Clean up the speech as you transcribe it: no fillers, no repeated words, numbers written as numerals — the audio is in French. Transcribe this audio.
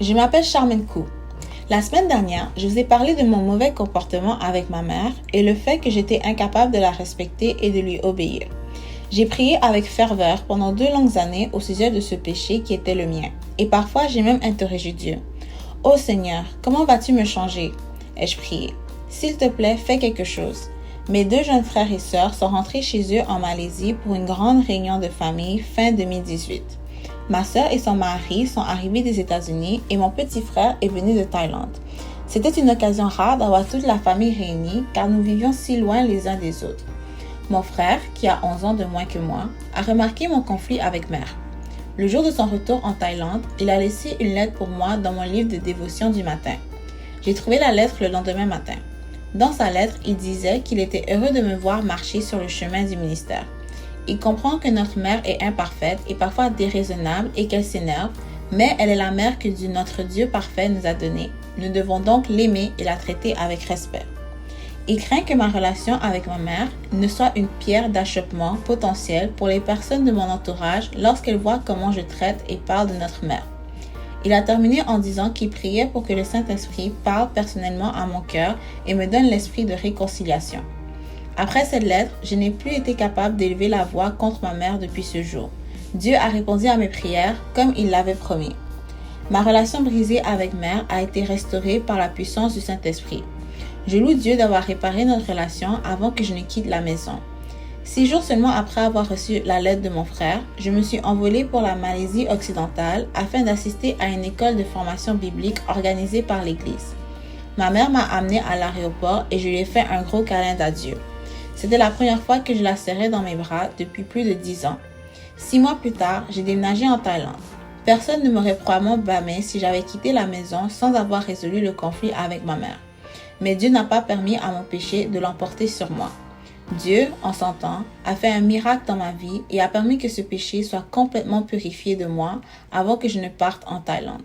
Je m'appelle Charmaine Kou. La semaine dernière, je vous ai parlé de mon mauvais comportement avec ma mère et le fait que j'étais incapable de la respecter et de lui obéir. J'ai prié avec ferveur pendant 2 longues années au sujet de ce péché qui était le mien. Et parfois, j'ai même interrogé Dieu. « Ô Seigneur, comment vas-tu me changer ?» ai-je prié. « S'il te plaît, fais quelque chose. » Mes 2 jeunes frères et sœurs sont rentrés chez eux en Malaisie pour une grande réunion de famille fin 2018. Ma sœur et son mari sont arrivés des États-Unis et mon petit frère est venu de Thaïlande. C'était une occasion rare d'avoir toute la famille réunie car nous vivions si loin les uns des autres. Mon frère, qui a 11 ans de moins que moi, a remarqué mon conflit avec mère. Le jour de son retour en Thaïlande, il a laissé une lettre pour moi dans mon livre de dévotion du matin. J'ai trouvé la lettre le lendemain matin. Dans sa lettre, il disait qu'il était heureux de me voir marcher sur le chemin du ministère. Il comprend que notre mère est imparfaite et parfois déraisonnable et qu'elle s'énerve, mais elle est la mère que notre Dieu parfait nous a donnée. Nous devons donc l'aimer et la traiter avec respect. Il craint que ma relation avec ma mère ne soit une pierre d'achoppement potentielle pour les personnes de mon entourage lorsqu'elles voient comment je traite et parle de notre mère. Il a terminé en disant qu'il priait pour que le Saint-Esprit parle personnellement à mon cœur et me donne l'esprit de réconciliation. Après cette lettre, je n'ai plus été capable d'élever la voix contre ma mère depuis ce jour. Dieu a répondu à mes prières comme il l'avait promis. Ma relation brisée avec mère a été restaurée par la puissance du Saint-Esprit. Je loue Dieu d'avoir réparé notre relation avant que je ne quitte la maison. 6 jours seulement après avoir reçu la lettre de mon frère, je me suis envolée pour la Malaisie occidentale afin d'assister à une école de formation biblique organisée par l'Église. Ma mère m'a amenée à l'aéroport et je lui ai fait un gros câlin d'adieu. C'était la première fois que je la serrais dans mes bras depuis plus de 10 ans. 6 mois plus tard, j'ai déménagé en Thaïlande. Personne ne m'aurait probablement blâmé si j'avais quitté la maison sans avoir résolu le conflit avec ma mère. Mais Dieu n'a pas permis à mon péché de l'emporter sur moi. Dieu, en son temps, a fait un miracle dans ma vie et a permis que ce péché soit complètement purifié de moi avant que je ne parte en Thaïlande.